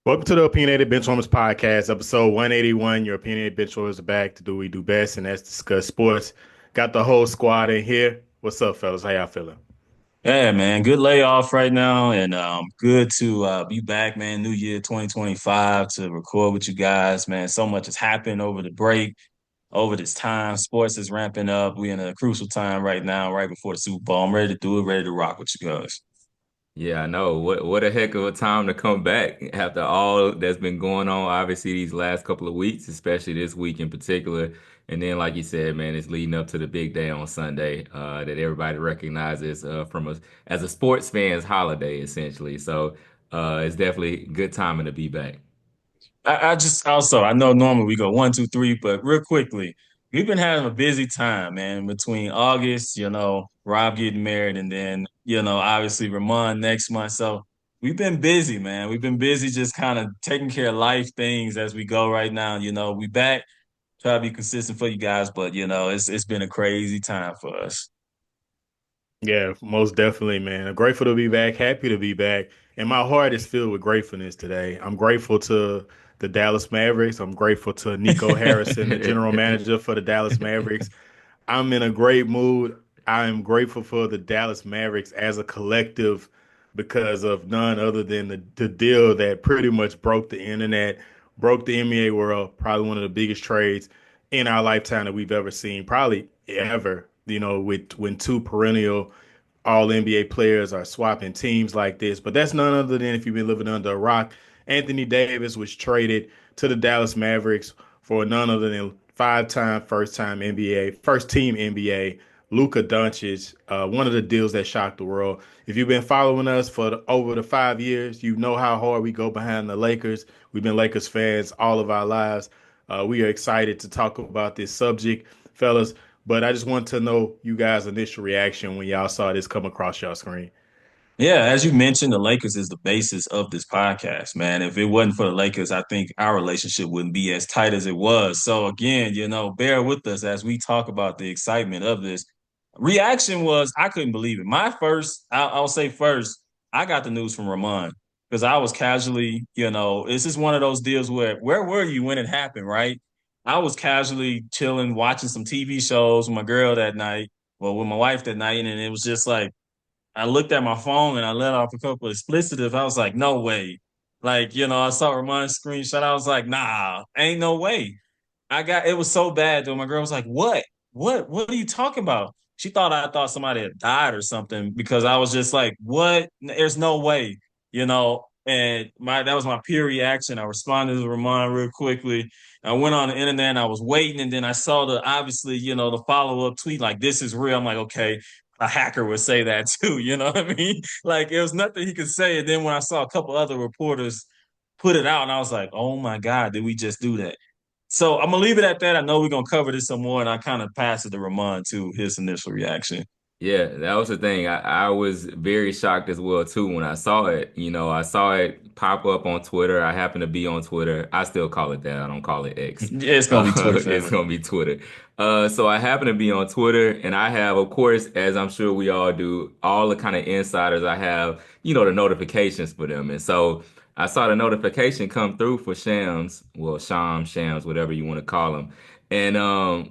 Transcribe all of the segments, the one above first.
Welcome to the Opinionated Benchwarmers Podcast, episode 181. Your Opinionated Benchwarmers are back to do what we do best, and that's discuss sports. Got the whole squad in here. What's up, fellas? How y'all feeling? Yeah, man. Good layoff right now, and good to be back, man. New year 2025 to record with you guys, man. So much has happened over the break, over this time. Sports is ramping up. We're in a crucial time right now, right before the Super Bowl. I'm ready to do it, ready to rock with you guys. Yeah, I know. What a heck of a time to come back after all that's been going on, obviously these last couple of weeks, especially this week in particular. And then, like you said, man, it's leading up to the big day on Sunday, that everybody recognizes as a sports fan's holiday, essentially. So it's definitely good timing to be back. I just also I know normally we go one, two, three, but real quickly, we've been having a busy time, man, between August, Rob getting married, and then, obviously Ramon next month. So we've been busy, man. We've been busy just kind of taking care of life things as we go right now. We back, try to be consistent for you guys, but it's been a crazy time for us. Yeah, most definitely, man. I'm grateful to be back, happy to be back. And my heart is filled with gratefulness today. I'm grateful to the Dallas Mavericks. I'm grateful to Nico Harrison, the general manager for the Dallas Mavericks. I'm in a great mood. I am grateful for the Dallas Mavericks as a collective because of none other than the deal that pretty much broke the internet, broke the NBA world, probably one of the biggest trades in our lifetime that we've ever seen, probably ever, with when two perennial all NBA players are swapping teams like this. But that's none other than if you've been living under a rock. Anthony Davis was traded to the Dallas Mavericks for none other than five-time first-time NBA, first-team NBA, Luka Doncic. One of the deals that shocked the world. If you've been following us for over the 5 years, you know how hard we go behind the Lakers. We've been Lakers fans all of our lives. We are excited to talk about this subject, fellas. But I just want to know you guys' initial reaction when y'all saw this come across your screen. Yeah, as you mentioned, the Lakers is the basis of this podcast, man. If it wasn't for the Lakers, I think our relationship wouldn't be as tight as it was. So again, bear with us as we talk about the excitement of this. Reaction was I couldn't believe it. My first, I'll say first, I got the news from Ramon because I was casually, this is one of those deals where were you when it happened, right? I was casually chilling, watching some TV shows with my girl that night, well, with my wife that night, and it was just like I looked at my phone and I let off a couple of explicitives. I was like, no way. Like, I saw Ramon's screenshot. I was like, nah, ain't no way. It was so bad though. My girl was like, what? What are you talking about? I thought somebody had died or something because I was just like, what? There's no way, and that was my pure reaction. I responded to Ramon real quickly. I went on the internet and I was waiting, and then I saw obviously, the follow-up tweet, like, this is real. I'm like, okay, a hacker would say that too, you know what I mean? Like it was nothing he could say. And then when I saw a couple other reporters put it out, and I was like, oh my God, did we just do that? So I'm gonna leave it at that. I know we're gonna cover this some more, and I kind of pass it to Ramon to his initial reaction. Yeah, that was the thing. I was very shocked as well too when I saw it. I saw it pop up on Twitter. I happen to be on Twitter. I still call it that. I don't call it X. Yeah, it's gonna be Twitter It's forever. gonna be Twitter. So I happen to be on Twitter, and I have, of course, as I'm sure we all do, all the kind of insiders. I have, the notifications for them, and so I saw the notification come through for Shams, well, Shams, whatever you want to call him. And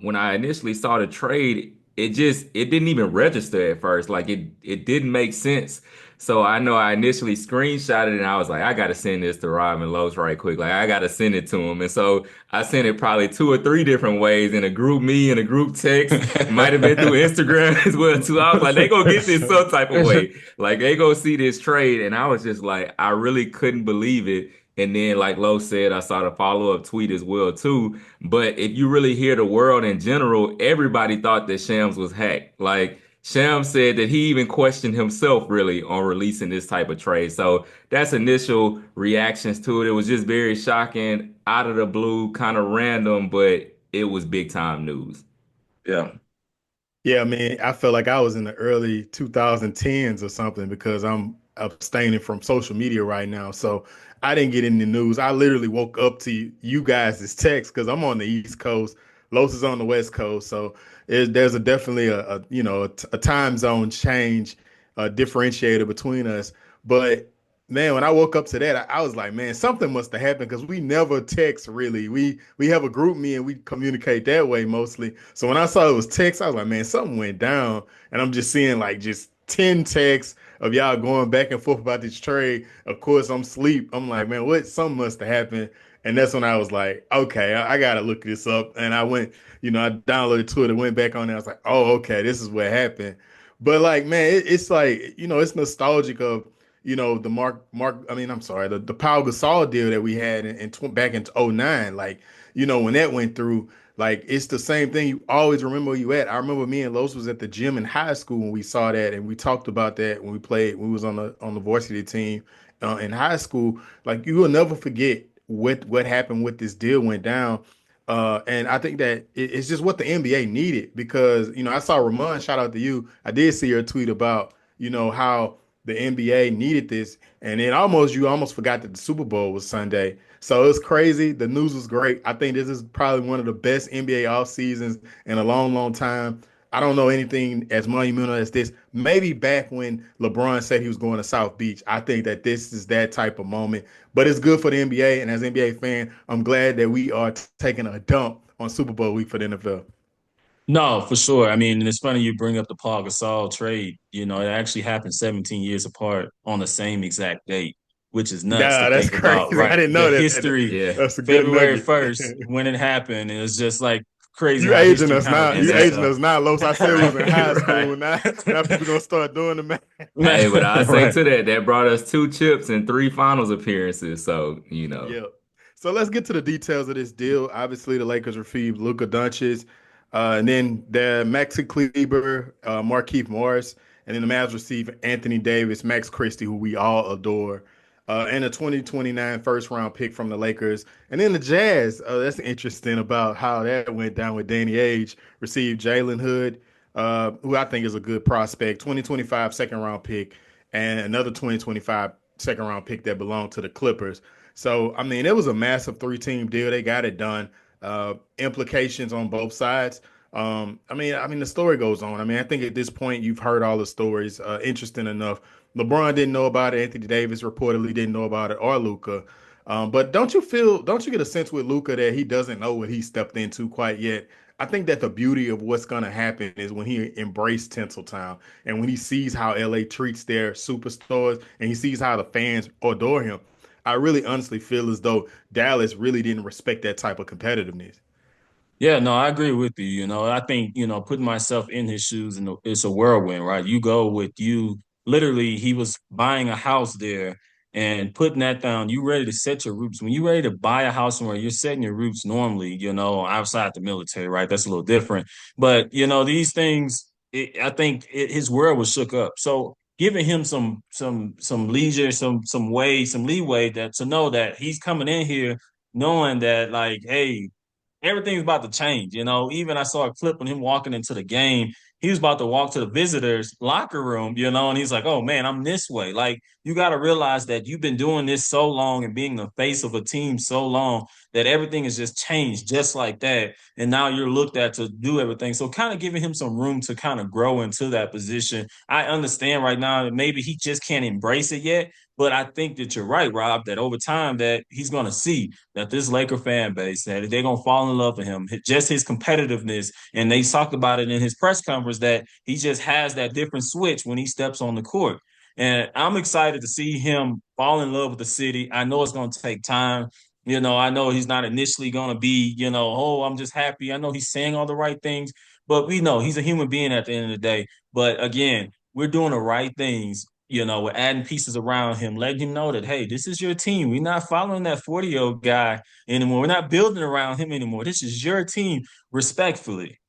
when I initially saw the trade, it didn't even register at first. Like it didn't make sense. So I know I initially screenshotted it and I was like, I gotta send this to Rob and Los right quick. Like I gotta send it to him. And so I sent it probably two or three different ways in a group me in a group text. It might have been through Instagram as well too. I was like, they gonna get this some type of way. Like they gonna see this trade. And I was just like, I really couldn't believe it. And then, like Lo said, I saw the follow-up tweet as well too. But if you really hear the world in general, everybody thought that Shams was hacked. Like Shams said that he even questioned himself really on releasing this type of trade. So that's initial reactions to it. It was just very shocking, out of the blue, kind of random, but it was big time news. Yeah. Yeah, man, I felt like I was in the early 2010s or something because I'm abstaining from social media right now. So I didn't get any news. I literally woke up to you guys' text because I'm on the East Coast. Los is on the West Coast. So there's definitely a time zone change differentiator between us. But Man, when I woke up to that, I was like, man, something must have happened because we never text really. We have a group me and we communicate that way mostly. So when I saw it was text, I was like, man, something went down. And I'm just seeing like just 10 texts of y'all going back and forth about this trade. Of course, I'm asleep. I'm like, man, what? Something must have happened. And that's when I was like, okay, I gotta look this up. And I went, I downloaded Twitter, went back on there. I was like, oh, okay, this is what happened. But like, man, it's like, it's nostalgic of the I mean, I'm sorry, the Pau Gasol deal that we had back in '09. Like, when that went through, like it's the same thing. You always remember where you at. I remember me and Los was at the gym in high school when we saw that and we talked about that when we was on the varsity team in high school. Like you will never forget what happened, what this deal went down. And I think that it's just what the NBA needed because, I saw Ramon, shout out to you. I did see your tweet about, how the NBA needed this, and then you almost forgot that the Super Bowl was Sunday. So it was crazy. The news was great. I think this is probably one of the best NBA off seasons in a long, long time. I don't know anything as monumental as this. Maybe back when LeBron said he was going to South Beach. I think that this is that type of moment. But it's good for the NBA, and as an NBA fan, I'm glad that we are taking a dump on Super Bowl week for the NFL. No, for sure. I mean, it's funny you bring up the Paul Gasol trade. It actually happened 17 years apart on the same exact date, which is nuts to Yeah, that's think about, crazy. I right? didn't The know that. history, Yeah. That's a good February nugget. 1st, when it happened, it was just like crazy You how aging history us kind of now. And repeats You that aging itself. us now, Los. I said we was in high right. school. Now people gonna start doing the math. Hey, but I say Right. to that brought us two chips and three finals appearances. So. Yeah. So let's get to the details of this deal. Obviously, the Lakers received Luka Doncic, and then the Maxi Kleber, Markieff Morris, and then the Mavs received Anthony Davis, Max Christie, who we all adore, and a 2029 first round pick from the Lakers. And then the Jazz, that's interesting about how that went down with Danny Age, received Jalen Hood, who I think is a good prospect, 2025 second round pick, and another 2025 second round pick that belonged to the Clippers. So, I mean, it was a massive three-team deal. They got it done. Implications on both sides. I mean, the story goes on. I mean, I think at this point you've heard all the stories. Interesting enough, LeBron didn't know about it. Anthony Davis reportedly didn't know about it, or Luka. But don't you get a sense with Luka that he doesn't know what he stepped into quite yet? I think that the beauty of what's going to happen is when he embraced Tinseltown and when he sees how LA treats their superstars and he sees how the fans adore him. I really honestly feel as though Dallas really didn't respect that type of competitiveness. Yeah, no, I agree with you. I think, putting myself in his shoes and it's a whirlwind, right? You go with you, literally, he was buying a house there and putting that down. You ready to set your roots. When you ready to buy a house somewhere, you're setting your roots normally, outside the military, right? That's a little different. But, these things, I think his world was shook up. So giving him some leisure, some way, some leeway that to know that he's coming in here knowing that like, hey, everything's about to change. Even I saw a clip of him walking into the game. He was about to walk to the visitors' locker room, and he's like, oh man, I'm this way. Like, you got to realize that you've been doing this so long and being the face of a team so long that everything has just changed just like that. And now you're looked at to do everything. So, kind of giving him some room to kind of grow into that position. I understand right now that maybe he just can't embrace it yet. But I think that you're right, Rob, that over time that he's going to see that this Laker fan base, that they're going to fall in love with him, just his competitiveness. And they talked about it in his press conference that he just has that different switch when he steps on the court. And I'm excited to see him fall in love with the city. I know it's going to take time. I know he's not initially going to be, oh, I'm just happy. I know he's saying all the right things, but we know he's a human being at the end of the day. But again, we're doing the right things. We're adding pieces around him, letting him know that, hey, this is your team. We're not following that 40-year-old guy anymore. We're not building around him anymore. This is your team, respectfully.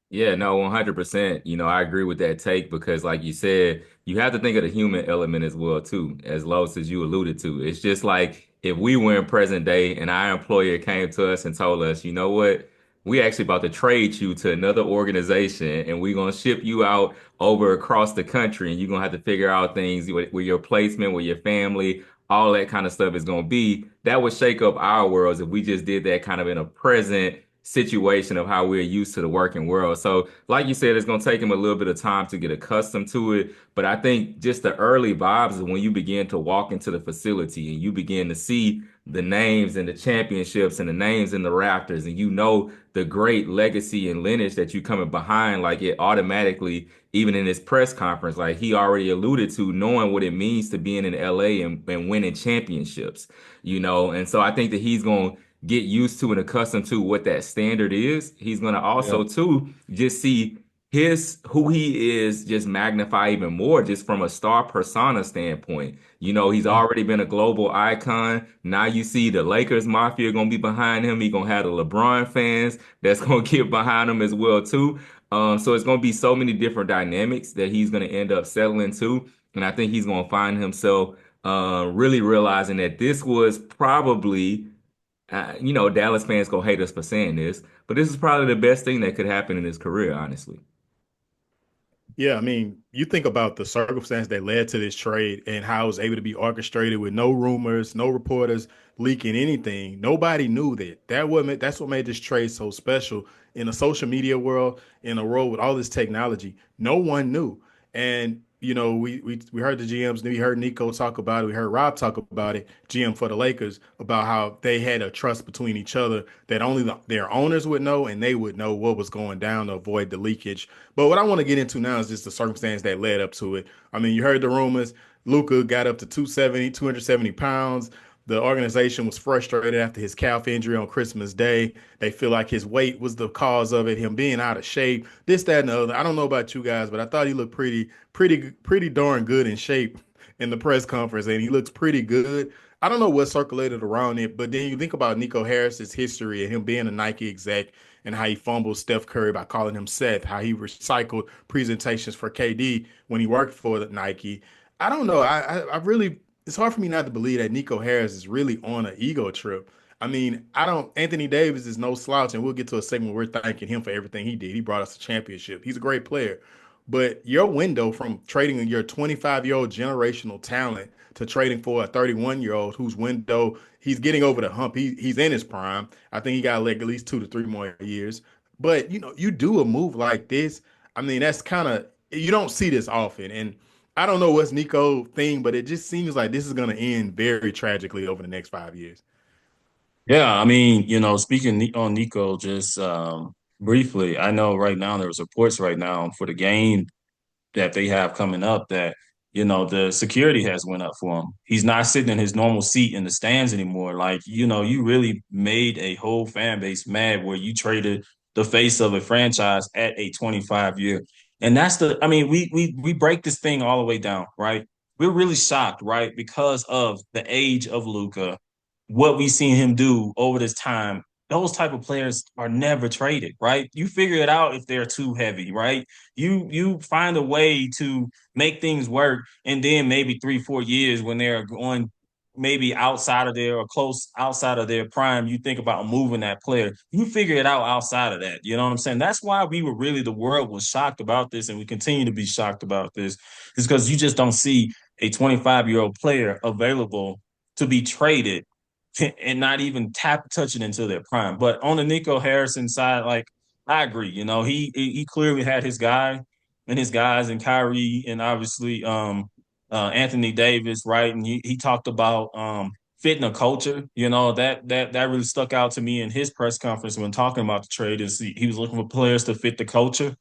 Yeah, no, 100%. I agree with that take because, like you said, you have to think of the human element as well, too, as Los as you alluded to. It's just like if we were in present day and our employer came to us and told us, you know what, we actually about to trade you to another organization and we're going to ship you out over across the country and you're going to have to figure out things with your placement, with your family, all that kind of stuff is going to be. That would shake up our worlds if we just did that kind of in a present situation of how we're used to the working world. So, like you said, it's going to take him a little bit of time to get accustomed to it. But I think just the early vibes is when you begin to walk into the facility and you begin to see the names and the championships and the names in the rafters, and you know the great legacy and lineage that you coming behind, like it automatically, even in his press conference, like he already alluded to, knowing what it means to being in LA and winning championships, and so I think that he's going to get used to and accustomed to what that standard is. He's going to Yeah. also too just see his who he is just magnify even more just from a star persona standpoint. He's already been a global icon. Now you see the Lakers mafia gonna be behind him. He gonna have the LeBron fans that's gonna get behind him as well too. So it's gonna be so many different dynamics that he's gonna end up settling to, and I think he's gonna find himself really realizing that this was probably Dallas fans gonna hate us for saying this, but this is probably the best thing that could happen in his career, honestly. Yeah, I mean, you think about the circumstance that led to this trade and how it was able to be orchestrated with no rumors, no reporters leaking anything. Nobody knew that. That's what made this trade so special in a social media world, in a world with all this technology. No one knew. And we heard the GMs, we heard Nico talk about it, we heard Rob talk about it, GM for the Lakers, about how they had a trust between each other that only their owners would know and they would know what was going down to avoid the leakage. But what I want to get into now is just the circumstance that led up to it. I mean, you heard the rumors. Luka got up to 270 pounds. The organization was frustrated after his calf injury on Christmas Day. They feel like his weight was the cause of it, him being out of shape, this, that, and the other. I don't know about you guys, but I thought he looked pretty darn good in shape in the press conference, and he looks pretty good. I don't know what circulated around it, but then you think about Nico Harris's history and him being a Nike exec and how he fumbled Steph Curry by calling him Seth, how he recycled presentations for KD when he worked for the Nike. I don't know. I really, it's hard for me not to believe that Nico Harris is really on an ego trip. I mean, I don't, Anthony Davis is no slouch, and we'll get to a segment where we're thanking him for everything he did. He brought us a championship. He's a great player. But your window from trading your 25-year-old generational talent to trading for a 31-year-old whose window he's getting over the hump. He's in his prime. I think he got like at least 2 to 3 more years. But you do a move like this. I mean, that's kind of you don't see this often. And I don't know what's Nico thing, but it just seems like this is going to end very tragically over the next 5 years. Yeah, I mean, speaking on Nico, just briefly, I know right now there's reports right now for the game that they have coming up that the security has went up for him. He's not sitting in his normal seat in the stands anymore. Like you really made a whole fan base mad where you traded the face of a franchise at a 25-year. And that's I mean, we break this thing all the way down, right? We're really shocked, right? Because of the age of Luka, what we've seen him do over this time. Those type of players are never traded, right? You figure it out if they're too heavy, right? You find a way to make things work, and then maybe 3 4 years when they're going maybe outside of their or close outside of their prime, you think about moving that player. You figure it out outside of that. You know what I'm saying? That's why we were really the world was shocked about this, and we continue to be shocked about this, is because you just don't see a 25-year-old player available to be traded and not even touch it into their prime. But on the Nico Harrison side, like I agree. He clearly had his guy and his guys and Kyrie and obviously Anthony Davis, right? And he talked about fitting a culture. That really stuck out to me in his press conference when talking about the trade. Is he was looking for players to fit the culture.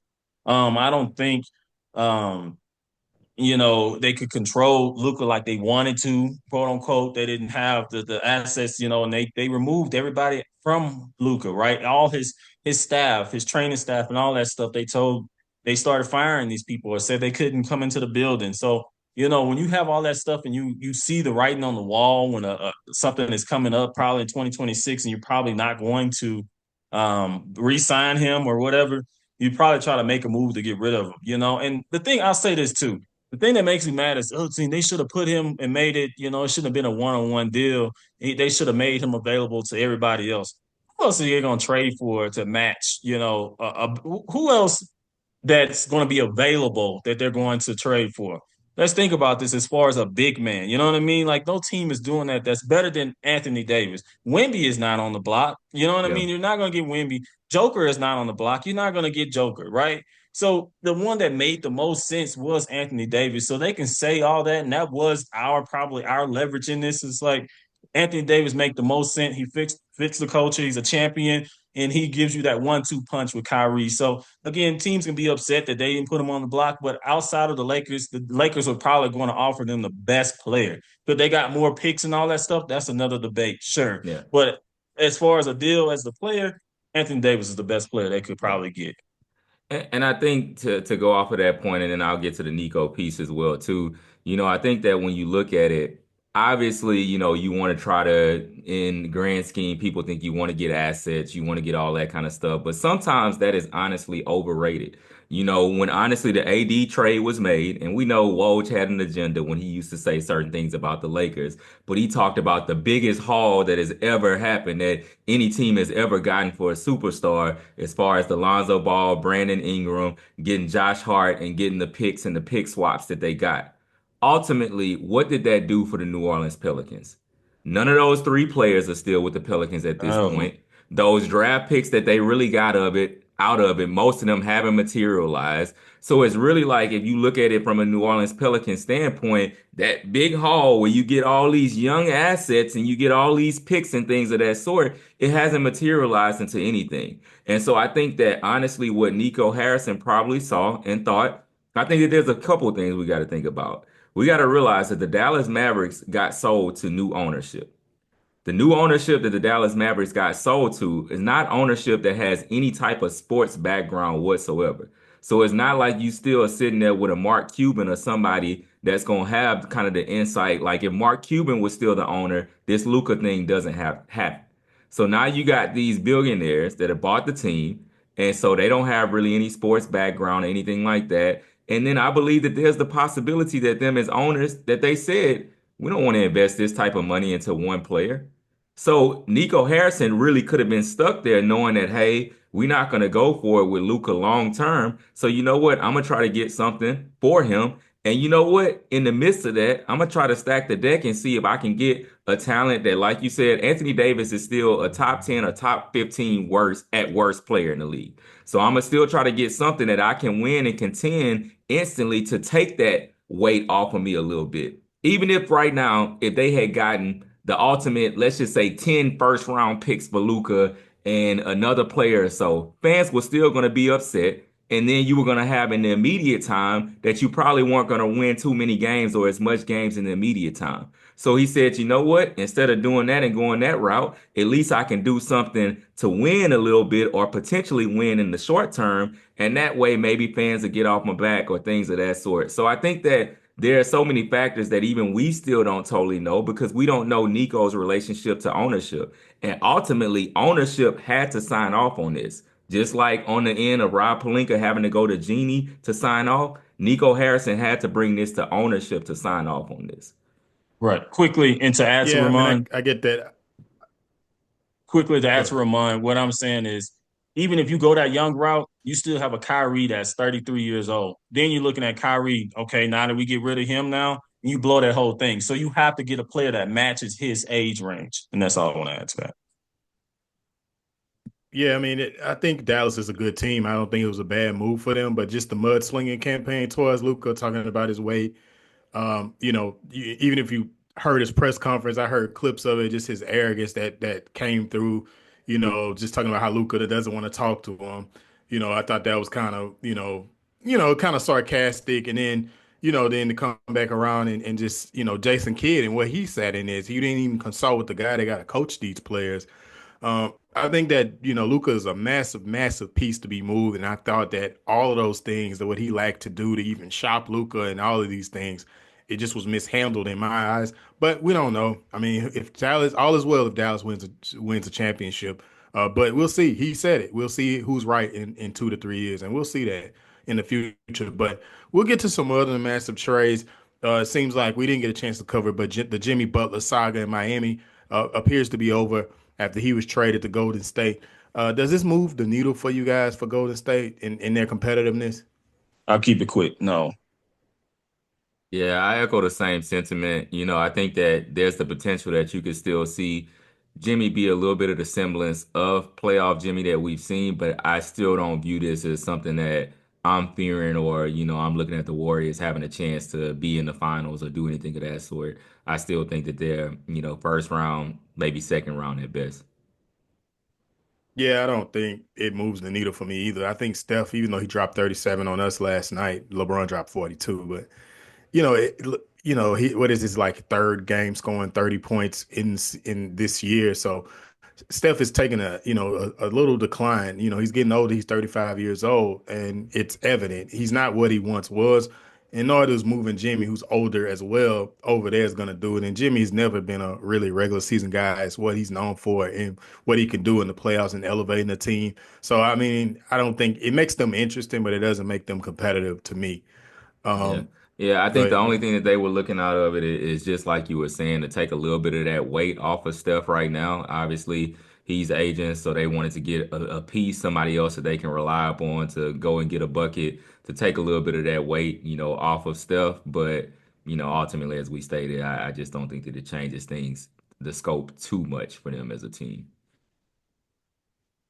I don't think um they could control Luka like they wanted to, quote unquote. They didn't have the assets, and they removed everybody from Luka, right? All his staff, his training staff, and all that stuff. They started firing these people or said they couldn't come into the building. So when you have all that stuff and you see the writing on the wall when something is coming up probably in 2026 and you're probably not going to re-sign him or whatever, you probably try to make a move to get rid of him. And the thing I'll say this too, the thing that makes me mad is, team, they should have put him and made it, it shouldn't have been a one-on-one deal. They should have made him available to everybody else. Who else are you going to trade for to match, who else that's going to be available that they're going to trade for? let's think about this as far as a big man. You know what I mean? Like no team is doing that. That's better than Anthony Davis. Wemby is not on the block. You know what I Yeah. mean? You're not going to get Wemby. Joker is not on the block. You're not going to get Joker, right? So the one that made the most sense was Anthony Davis. So they can say all that, and that was probably our leverage in this. It's like Anthony Davis make the most sense. He fits the culture. He's a champion, and he gives you that 1-2 punch with Kyrie. So again, teams can be upset that they didn't put him on the block, but outside of the Lakers are probably going to offer them the best player. But they got more picks and all that stuff. That's another debate, sure. Yeah. But as far as a deal as the player, Anthony Davis is the best player they could Yeah. probably get. And I think to go off of that point, and then I'll get to the Nico piece as well too. I think that when you look at it, obviously, you want to try to, in grand scheme, people think you want to get assets, you want to get all that kind of stuff, but sometimes that is honestly overrated. When honestly the AD trade was made, and we know Woj had an agenda when he used to say certain things about the Lakers, but he talked about the biggest haul that has ever happened that any team has ever gotten for a superstar, as far as the Lonzo Ball, Brandon Ingram, getting Josh Hart, and getting the picks and the pick swaps that they got. Ultimately, what did that do for the New Orleans Pelicans? None of those three players are still with the Pelicans at this Oh, point. Those draft picks that they really got out of it, most of them haven't materialized. So it's really like, if you look at it from a New Orleans Pelicans standpoint, that big haul where you get all these young assets and you get all these picks and things of that sort, it hasn't materialized into anything. And so I think that honestly, what Nico Harrison probably saw and thought, I think that there's a couple of things we got to think about. We got to realize that the Dallas Mavericks got sold to new ownership. The new ownership that the Dallas Mavericks got sold to is not ownership that has any type of sports background whatsoever. So it's not like you still are sitting there with a Mark Cuban or somebody that's going to have kind of the insight. Like if Mark Cuban was still the owner, this Luka thing doesn't have happen. So now you got these billionaires that have bought the team, and so they don't have really any sports background or anything like that. And then I believe that there's the possibility that them as owners that they said, we don't want to invest this type of money into one player. So Nico Harrison really could have been stuck there knowing that, hey, we're not going to go for it with Luka long term. So you know what? I'm going to try to get something for him. And you know what? In the midst of that, I'm going to try to stack the deck and see if I can get a talent that, like you said, Anthony Davis is still a top 10 or top 15 worst player in the league. So I'm going to still try to get something that I can win and contend instantly to take that weight off of me a little bit. Even if right now, if they had gotten the ultimate, let's just say 10 first round picks for Luka and another player or so, fans were still going to be upset. And then you were going to have in the immediate time that you probably weren't going to win too many games or as much games in the immediate time. So he said, you know what? Instead of doing that and going that route, at least I can do something to win a little bit or potentially win in the short term. And that way, maybe fans will get off my back or things of that sort. So I think that there are so many factors that even we still don't totally know because we don't know Nico's relationship to ownership. And ultimately, ownership had to sign off on this. Just like on the end of Rob Pelinka having to go to Genie to sign off, Nico Harrison had to bring this to ownership to sign off on this. right. Yeah, I mean, I get that. Quickly to Go add to ahead. Ramon, what I'm saying is, even if you go that young route, you still have a Kyrie that's 33 years old. Then you're looking at Kyrie, okay, now that we get rid of him now, you blow that whole thing. So you have to get a player that matches his age range. And that's all I want to add to that. Yeah, I mean, I think Dallas is a good team. I don't think it was a bad move for them, but just the mudslinging campaign towards Luka, talking about his weight. Even if you heard his press conference, I heard clips of it, just his arrogance that came through. Just talking about how Luka doesn't want to talk to him. I thought that was kind of, kind of sarcastic, and then to come back around and just, Jason Kidd and what he said in is he didn't even consult with the guy that got to coach these players. I think that Luka is a massive, massive piece to be moved, and I thought that all of those things, that what he lacked to do to even shop Luka and all of these things, it just was mishandled in my eyes. But we don't know. I mean, if Dallas, all is well if Dallas wins a championship. But we'll see. He said it. We'll see who's right in 2 to 3 years, and we'll see that in the future. But we'll get to some other massive trades. It seems like we didn't get a chance to cover, but the Jimmy Butler saga in Miami appears to be over after he was traded to Golden State. Does this move the needle for you guys for Golden State in their competitiveness? I'll keep it quick. No. Yeah, I echo the same sentiment. I think that there's the potential that you could still see Jimmy be a little bit of the semblance of playoff Jimmy that we've seen, but I still don't view this as something that I'm fearing or, I'm looking at the Warriors having a chance to be in the finals or do anything of that sort. I still think that they're, first round, maybe second round at best. Yeah, I don't think it moves the needle for me either. I think Steph, even though he dropped 37 on us last night, LeBron dropped 42. But he what is his like third game scoring 30 points in this year. So Steph is taking a little decline. He's getting older. He's 35 years old, and it's evident he's not what he once was. And nor does moving Jimmy, who's older as well, over there is going to do it. And Jimmy's never been a really regular season guy. It's what he's known for and what he can do in the playoffs and elevating the team. So, I mean, I don't think it makes them interesting, but it doesn't make them competitive to me. Yeah. Um, Yeah, I think the but only thing that they were looking out of it is just like you were saying, to take a little bit of that weight off of Steph right now. Obviously, he's aging, so they wanted to get a piece, somebody else that they can rely upon to go and get a bucket to take a little bit of that weight, off of Steph. But, ultimately, as we stated, I just don't think that it changes things, the scope too much for them as a team.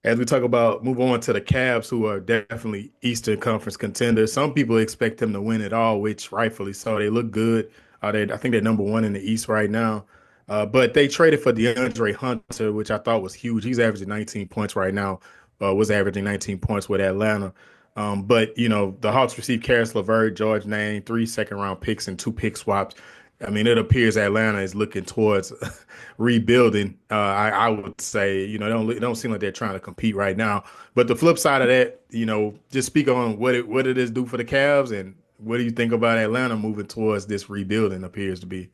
As we talk about, move on to the Cavs, who are definitely Eastern Conference contenders. Some people expect them to win it all, which rightfully so. They look good. I think they're number one in the East right now. But they traded for DeAndre Hunter, which I thought was huge. He's averaging 19 points right now. Was averaging 19 points with Atlanta. But the Hawks received Karis LeVert, George Nain, 3 second-round picks, and 2 pick swaps. I mean, it appears Atlanta is looking towards rebuilding. I would say, it don't seem like they're trying to compete right now. But the flip side of that, just speak on what it is do for the Cavs, and what do you think about Atlanta moving towards this rebuilding appears to be.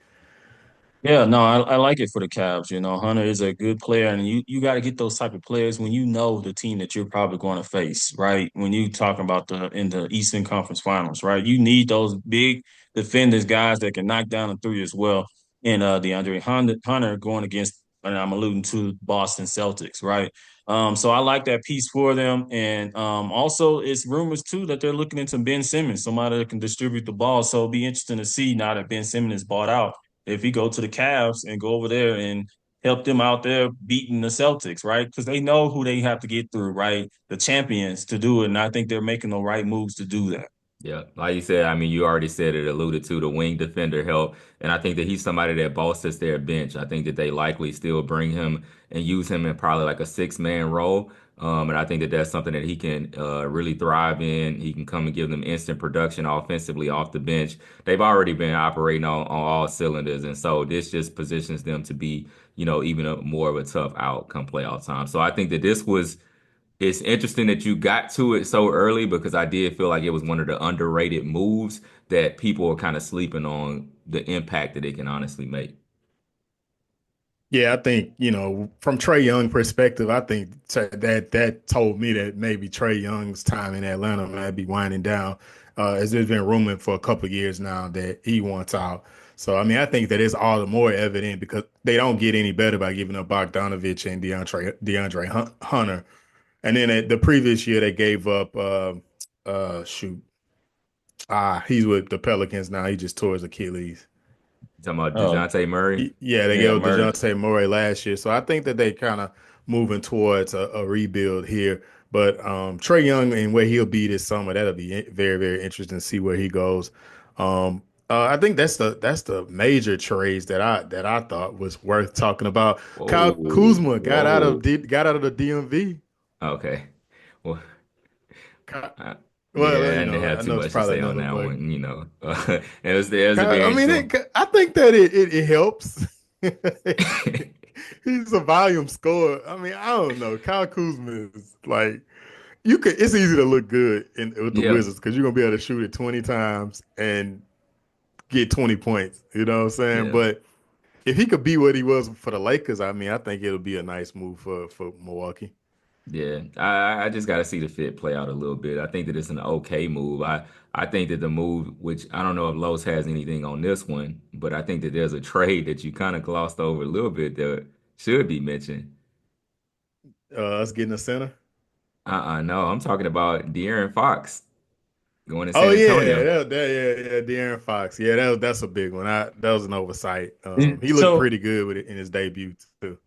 Yeah, no, I like it for the Cavs. Hunter is a good player, and you got to get those type of players when you know the team that you're probably going to face, right? When you talking about the Eastern Conference Finals, right? You need those big defenders, guys that can knock down a three as well. And DeAndre Hunter going against, and I'm alluding to Boston Celtics, right? So I like that piece for them, and also it's rumors too that they're looking into Ben Simmons, somebody that can distribute the ball. So it'll be interesting to see now that Ben Simmons is bought out if he go to the Cavs and go over there and help them out there beating the Celtics, right? Because they know who they have to get through, right? The champions to do it, and I think they're making the right moves to do that. Yeah, like you said, I mean, you already said it, alluded to the wing defender help, and I think that he's somebody that bolsters their bench. I think that they likely still bring him and use him in probably like a six-man role, and I think that that's something that he can really thrive in. He can come and give them instant production offensively off the bench. They've already been operating on all cylinders, and so this just positions them to be, even more of a tough out come playoff time. So I think that this was. It's interesting that you got to it so early because I did feel like it was one of the underrated moves that people are kind of sleeping on the impact that it can honestly make. Yeah, I think, from Trey Young perspective, I think that told me that maybe Trey Young's time in Atlanta might be winding down. As there's been rumor for a couple of years now that he wants out. So, I mean, I think that is all the more evident because they don't get any better by giving up Bogdanovich and DeAndre Hunter. And then the previous year they gave up shoot. He's with the Pelicans now. He just tore his Achilles. You talking about Oh, DeJounte Murray? Yeah, they yeah, gave up Murray. DeJounte Murray last year. So I think that they kind of moving towards a rebuild here. But Trey Young and where he'll be this summer, that'll be very, very interesting to see where he goes. I think that's the major trades that I thought was worth talking about. Kyle Whoa, Kuzma whoa. got out of the DMV. Okay. Well, Ky- uh, Well, yeah, I didn't have I too know it's much to probably say on another, that but one. It was a I very mean, interesting. I think that it helps. He's a volume scorer. I mean, I don't know. Kyle Kuzma is like you could. It's easy to look good with the Yep, Wizards because you're gonna be able to shoot it 20 times and get 20 points. You know what I'm saying? yeah. But if he could be what he was for the Lakers, I mean, I think it'll be a nice move for Milwaukee. Yeah, I just got to see the fit play out a little bit. I think that it's an okay move. I think that the move, which I don't know if Los has anything on this one, but I think that there's a trade that you kind of glossed over a little bit that should be mentioned. Us getting a center. No, I'm talking about De'Aaron Fox going to Oh San yeah, Antonio. yeah, De'Aaron Fox. Yeah, that's a big one. That was an oversight. He looked So pretty good with it in his debut too.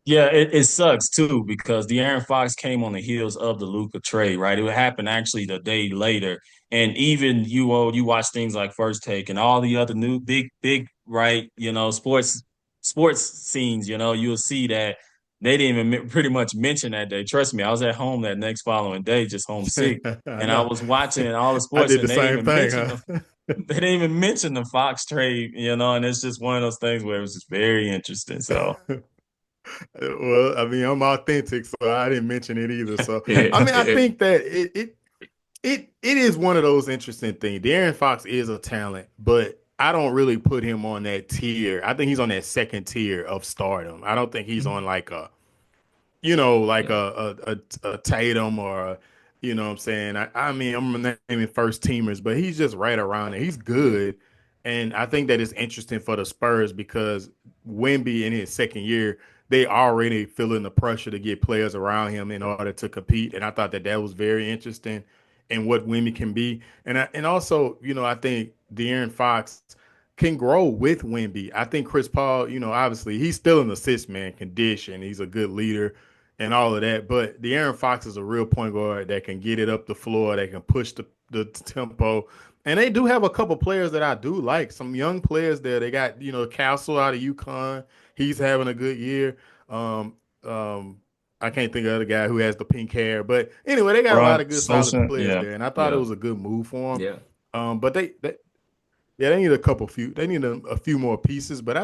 yeah, it sucks too because De'Aaron Fox came on the heels of the Luka trade, right? It happened actually the day later, and even you watch things like First Take and all the other new big right, sports scenes, you'll see that they didn't even pretty much mention that day. Trust me, I was at home that next following day, just homesick, I and I know. was watching all the I sports, did and the same thing, huh? they didn't even mention the Fox trade, and it's just one of those things where it was just very interesting. So. Well, I mean, I'm authentic, so I didn't mention it either. So, I mean, I Yeah. think that it is one of those interesting things. De'Aaron Fox is a talent, but I don't really put him on that tier. I think he's on that second tier of stardom. I don't think he's on like like Yeah. a Tatum or you know what I'm saying. I mean, I'm naming first teamers, but he's just right around it. He's good, and I think that it's interesting for the Spurs because Wemby in his second year, they already feeling the pressure to get players around him in order to compete, and I thought that was very interesting in what Wemby can be, and also I think De'Aaron Fox can grow with Wemby. I think Chris Paul, obviously he's still an assist man condition. He's a good leader and all of that. But De'Aaron Fox is a real point guard that can get it up the floor, that can push the tempo. And they do have a couple players that I do like. Some young players there. They got, Castle out of UConn. He's having a good year. Um, I can't think of the guy who has the pink hair. But anyway, they got a lot Bro, of good solid social, players yeah. there. And I thought it Yeah. was a good move for them. Yeah. But yeah, they need they need a few more pieces. But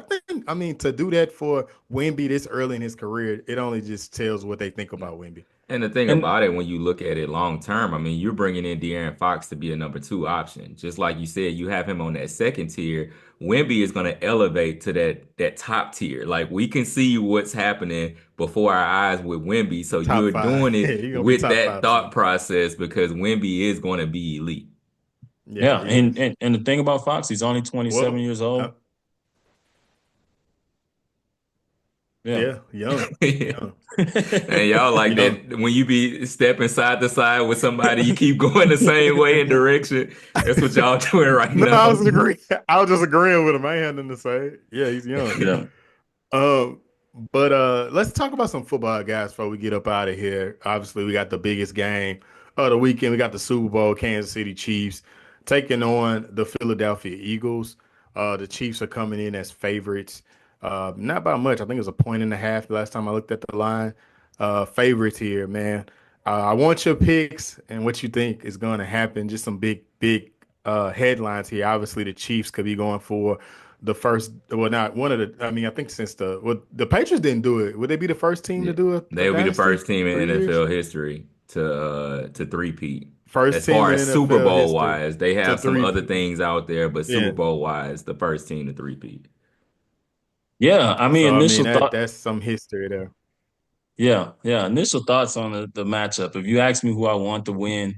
I mean, to do that for Wemby this early in his career, it only just tells what they think about Wemby. And the thing And about it, when you look at it long term, I mean, you're bringing in De'Aaron Fox to be a number two option. Just like you said, you have him on that second tier. Wemby is going to elevate to that top tier. Like we can see what's happening before our eyes with Wemby. So Top you're five. doing Yeah, it you're gonna be with top that five thought seed. process because Wemby is going to be elite. Yeah, yeah, he and, is. and and the thing about Fox, he's only 27 Well, years old. Yeah. yeah, young, young, And y'all like young. that when you be stepping side to side with somebody, you keep going the same way in direction. That's what y'all doing right No, I now. was agreeing. I was just agreeing with him. I ain't had nothing to say. Yeah, he's young. Yeah. Um, but let's talk about some football, guys, before we get up out of here. Obviously, we got the biggest game of the weekend. We got the Super Bowl, Kansas City Chiefs taking on the Philadelphia Eagles. The Chiefs are coming in as favorites. Not by much. I think it was a point and a half the last time I looked at the line. Favorites here, man. I want your picks and what you think is going to happen. Just some big headlines here. Obviously, the Chiefs could be going for the first, well, not one of the, I mean, I think since the Patriots didn't do it. Would they be the first team to Yeah, do a they'll be the dynasty first team in 3 years? NFL history to three-peat. First As team far in as Super NFL Bowl history wise, they to have some other 3 peat. things out there, but Super Yeah. Bowl wise, the first team to three-peat. Yeah. I mean, So, I mean, initial thought. that's some history there. Yeah, yeah. Initial thoughts on the matchup. If you ask me who I want to win,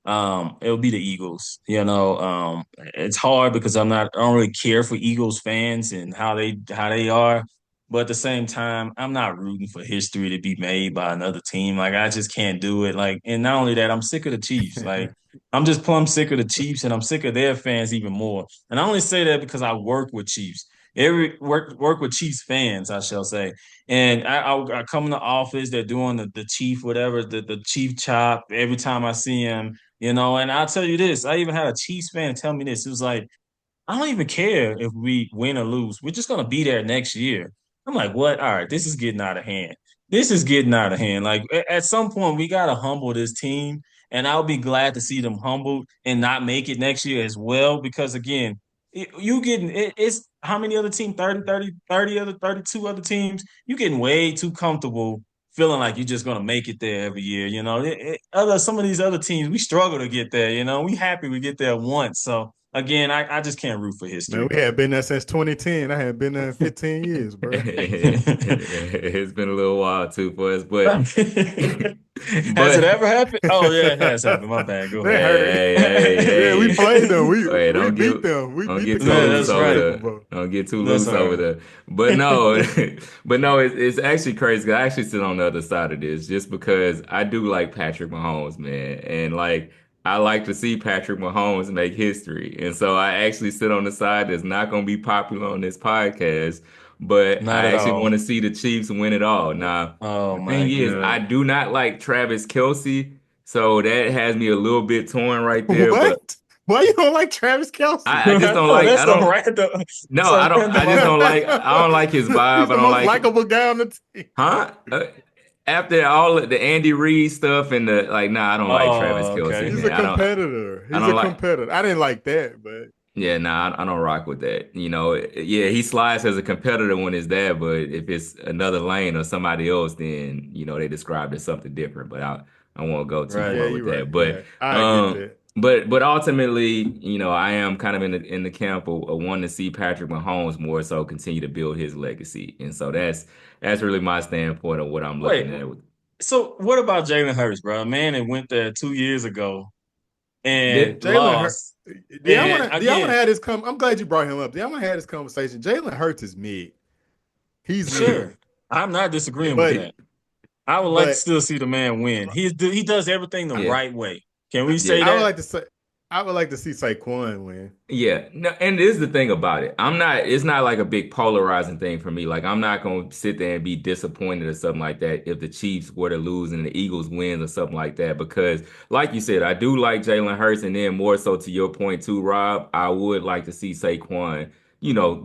it'll be the Eagles. It's hard because I don't really care for Eagles fans and how they are. But at the same time, I'm not rooting for history to be made by another team. Like I just can't do it. Like, and not only that, I'm sick of the Chiefs. Like, I'm just plumb sick of the Chiefs, and I'm sick of their fans even more. And I only say that because I work with Chiefs. Every work with Chiefs fans, I shall say. And I come in the office, they're doing the chief, whatever, the chief chop every time I see him. And I'll tell you this, I even had a Chiefs fan tell me this. It was like, I don't even care if we win or lose. We're just gonna be there next year. I'm like, what? All right, this is getting out of hand. This is getting out of hand. Like at some point, we gotta humble this team, and I'll be glad to see them humbled and not make it next year as well. Because again, it's how many other teams? 30 other 32 other teams. You getting way too comfortable feeling like you're just gonna make it there every year. Other some of these other teams, we struggle to get there. We happy we get there once. So again, I just can't root for Man, history. we had been there since 2010. I had been there in 15 years, bro. It's been a little while too for us, but Has it but ever happened? Oh yeah, it has happened. My bad. Go They ahead. hurt. hey, Yeah, we hey, played them. hey. We Hey, we beat them. We don't beat the get too Yeah, loose Cowboys that's in the over right. Super there. Bowl. Don't get too That's loose all over right. there. But no, but no, it's actually crazy 'cause I actually sit on the other side of this just because I do like Patrick Mahomes, man. And like I like to see Patrick Mahomes make history. And so I actually sit on the side that's not going to be popular on this podcast, but Not I at actually want all. to see the Chiefs win it all. Now, Oh the my thing is, I God. do not like Travis Kelce, so that has me a little bit torn right there, but What? Why you don't like Travis Kelsey? I just I don't know like, that's I a don't, random, no, it's a I don't, I random. just don't like, I don't like his vibe. He's I the don't most like, likable guy on the team. huh? After all of the Andy Reid stuff and the, like, nah, I don't like Travis Oh, Kelce, okay. He's a man. competitor. I He's a don't like, competitor. I didn't like that, but yeah, nah, I don't rock with that. You know, yeah, he slides as a competitor when it's that, but if it's another lane or somebody else, then they describe it as something different. But I won't go too Right. yeah, far with you're right. that. But Yeah, I get that. but ultimately, I am kind of in the camp of wanting to see Patrick Mahomes more so continue to build his legacy, and so that's really my standpoint of what I'm looking Wait. at. So what about Jalen Hurts, bro? A man that went there 2 years ago and That, Jalen Hurts. lost. And Do y'all want again, to have this? I'm glad you brought him up. Do y'all want to have this conversation? Jalen Hurts is mid. He's mid, sure, I'm not disagreeing with but that. I would like to but still see the man win. He does everything the yeah, right way. Can we yeah. say I would that? like to say I would like to see Saquon win. Yeah, no, and this is the thing about it. It's not like a big polarizing thing for me. Like, I'm not going to sit there and be disappointed or something like that if the Chiefs were to lose and the Eagles wins or something like that. Because, like you said, I do like Jalen Hurts. And then more so to your point too, Rob, I would like to see Saquon,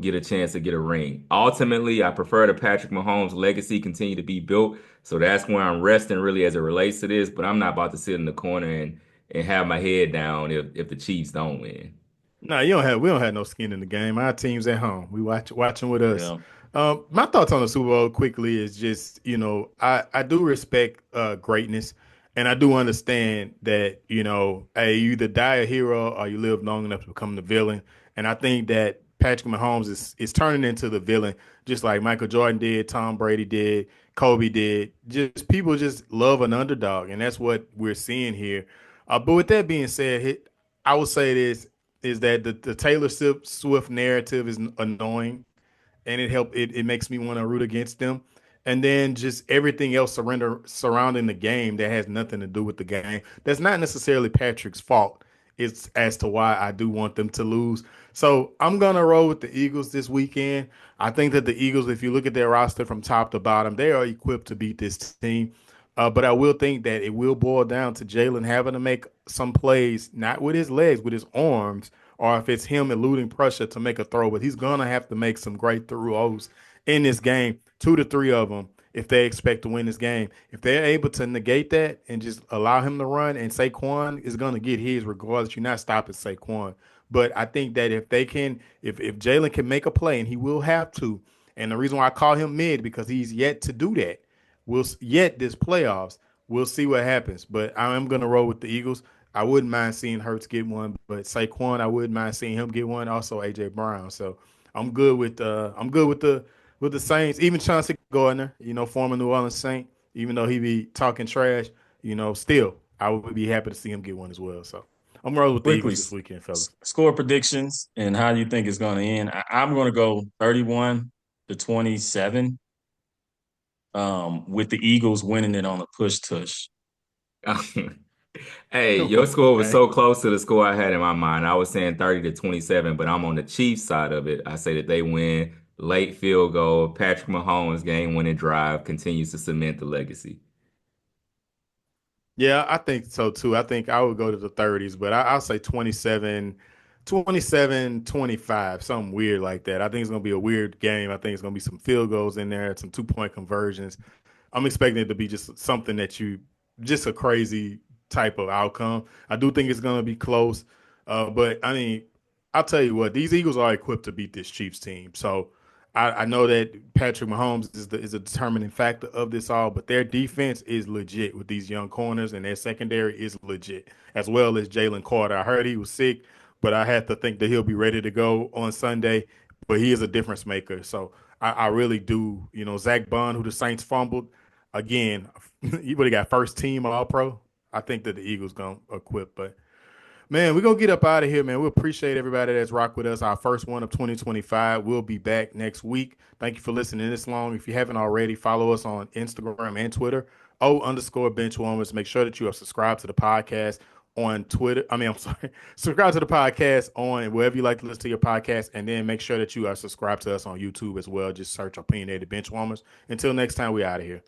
get a chance to get a ring. Ultimately, I prefer the Patrick Mahomes legacy continue to be built. So that's where I'm resting really as it relates to this. But I'm not about to sit in the corner and have my head down if the Chiefs don't win. No, you don't have. We don't have no skin in the game. Our team's at home. We watching with us. Yeah. My thoughts on the Super Bowl quickly is just I do respect greatness, and I do understand that hey, you either die a hero or you live long enough to become the villain. And I think that Patrick Mahomes is turning into the villain, just like Michael Jordan did, Tom Brady did, Kobe did. Just people just love an underdog, and that's what we're seeing here. But with that being said, I would say this is that the Taylor Swift narrative is annoying, and it makes me want to root against them. And then just everything else surrounding the game that has nothing to do with the game. That's not necessarily Patrick's fault. It's as to why I do want them to lose. So I'm gonna roll with the Eagles this weekend. I think that the Eagles, if you look at their roster from top to bottom, they are equipped to beat this team. But I will think that it will boil down to Jalen having to make some plays, not with his legs, with his arms, or if it's him eluding pressure to make a throw. But he's gonna have to make some great throws in this game, 2 to 3 of them, if they expect to win this game. If they're able to negate that and just allow him to run, and Saquon is gonna get his regardless. You're not stopping Saquon. But I think that if they can, if Jalen can make a play, and he will have to, and the reason why I call him mid because he's yet to do that. We'll yet this playoffs. We'll see what happens. But I am gonna roll with the Eagles. I wouldn't mind seeing Hurts get one, but Saquon, I wouldn't mind seeing him get one. Also, AJ Brown. So I'm good with the Saints. Even Chauncey Gardner, former New Orleans Saint, even though he be talking trash, still I would be happy to see him get one as well. So I'm rolling with the Quickly, Eagles this weekend, fellas. score predictions and how you think it's going to end. I'm going to go 31-27, with the Eagles winning it on a push tush. Hey, your score was Okay. so close to the score I had in my mind. I was saying 30-27, but I'm on the Chiefs side of it. I say that they win late field goal. Patrick Mahomes game winning drive continues to cement the legacy. Yeah, I think so too. I think I would go to the 30s, but I'll say 27, 25, something weird like that. I think it's going to be a weird game. I think it's going to be some field goals in there, some 2 point conversions. I'm expecting it to be just something just a crazy type of outcome. I do think it's going to be close. But I mean, I'll tell you what, these Eagles are equipped to beat this Chiefs team. So I know that Patrick Mahomes is a determining factor of this all, but their defense is legit with these young corners, and their secondary is legit, as well as Jalen Carter. I heard he was sick, but I have to think that he'll be ready to go on Sunday. But he is a difference maker. So I really do. Zach Bond, who the Saints fumbled, again, he would have got first team All Pro. I think that the Eagles gonna equip, but man, we're gonna get up out of here, man. We appreciate everybody that's rocked with us. Our first one of 2025. We'll be back next week. Thank you for listening this long. If you haven't already, follow us on Instagram and Twitter. O_benchwarmers. Make sure that you are subscribed to the podcast. on Twitter. I mean, I'm sorry. Subscribe to the podcast on wherever you like to listen to your podcast, and then make sure that you are subscribed to us on YouTube as well. Just search Opinionated Benchwarmers. Until next time, we out of here.